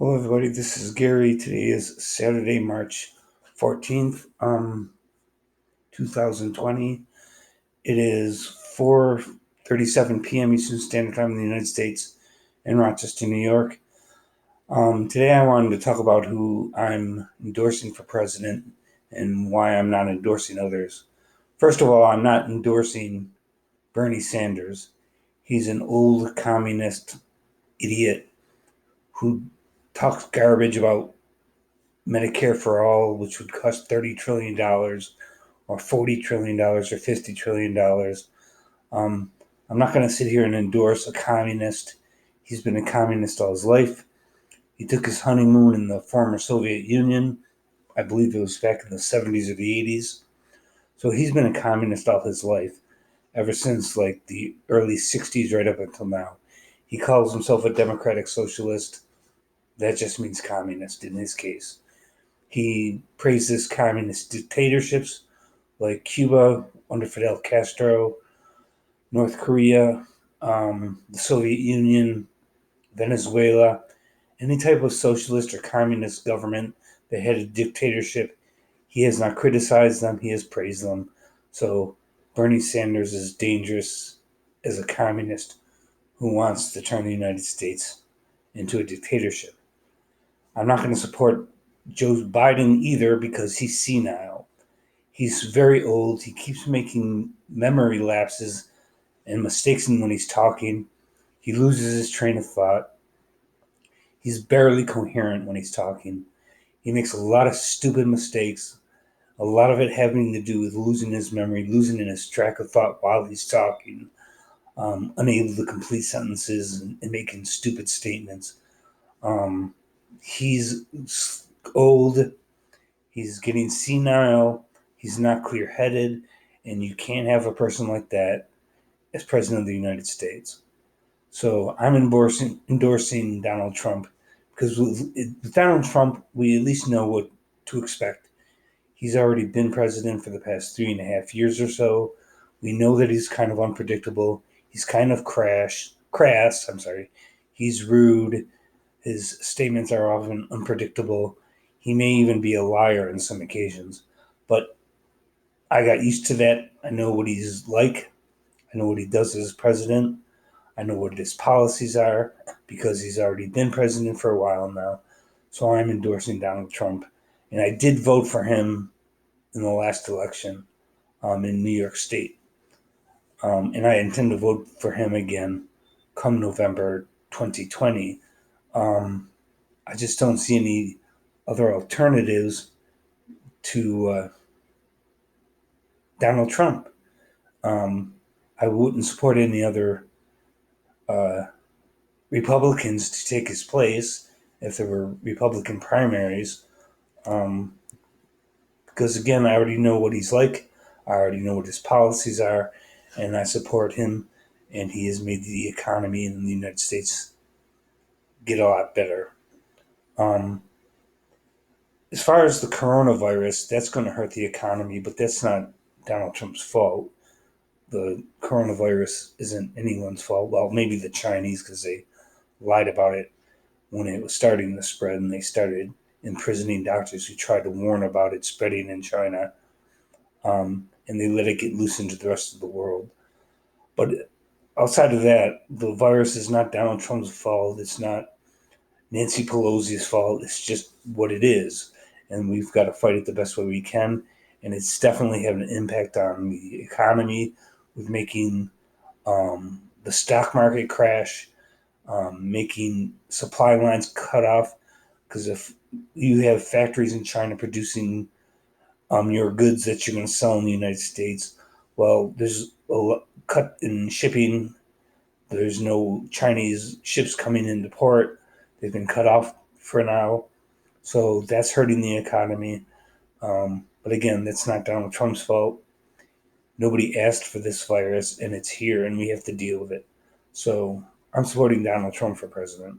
Hello, everybody. This is Gary. Today is Saturday, March 14th, 2020. It is 4:37 p.m. Eastern Standard Time in the United States in Rochester, New York. Today, I wanted to talk about who I'm endorsing for president and why I'm not endorsing others. First of all, I'm not endorsing Bernie Sanders. He's an old communist idiot who talks garbage about Medicare for all, which would cost $30 trillion or $40 trillion or $50 trillion. Um, I'm not going to sit here and endorse a communist. He's been a communist all his life. He took his honeymoon in the former Soviet Union. I believe it was back in the 70s or the 80s. So he's been a communist all his life, ever since like the early 60s right up until now. He calls himself a democratic socialist. That just means communist in his case. He praises communist dictatorships like Cuba under Fidel Castro, North Korea, the Soviet Union, Venezuela, any type of socialist or communist government that had a dictatorship. He has not criticized them, he has praised them. So Bernie Sanders is dangerous as a communist who wants to turn the United States into a dictatorship. I'm not going to support Joe Biden either because he's senile. He's very old. He keeps making memory lapses and mistakes when he's talking. He loses his train of thought. He's barely coherent when he's talking. He makes a lot of stupid mistakes, a lot of it having to do with losing his memory, losing his track of thought while he's talking, unable to complete sentences and making stupid statements. Um, he's old. He's getting senile. He's not clear headed. And you can't have a person like that as president of the United States. So I'm endorsing Donald Trump because with Donald Trump, we at least know what to expect. He's already been president for the past 3.5 years or so. We know that he's kind of unpredictable. He's kind of crass. I'm sorry. He's rude. His statements are often unpredictable. He may even be a liar on some occasions. But I got used to that. I know what he's like. I know what he does as president. I know what his policies are because he's already been president for a while now. So I'm endorsing Donald Trump. And I did vote for him in the last election in New York State. And I intend to vote for him again come November 2020. Um, I just don't see any other alternatives to Donald Trump. Um, I wouldn't support any other uh, Republicans to take his place if there were Republican primaries. Um, because again, I already know what he's like. I already know what his policies are, and I support him. And he has made the economy in the United States get a lot better. Um, as far as the coronavirus, that's going to hurt the economy, but that's not Donald Trump's fault. The coronavirus isn't anyone's fault. Well, maybe the Chinese because they lied about it when it was starting to spread, and they started imprisoning doctors who tried to warn about it spreading in China, and they let it get loose into the rest of the world. But outside of that, the virus is not Donald Trump's fault. It's not Nancy Pelosi's fault. It's just what it is, and we've got to fight it the best way we can. And it's definitely having an impact on the economy, with making the stock market crash, making supply lines cut off. Because if you have factories in China producing your goods that you're going to sell in the United States, well, there's a cut in shipping. There's no Chinese ships coming into port. They've been cut off for now. So that's hurting the economy. But again, that's not Donald Trump's fault. Nobody asked for this virus, and it's here, and we have to deal with it. So I'm supporting Donald Trump for president.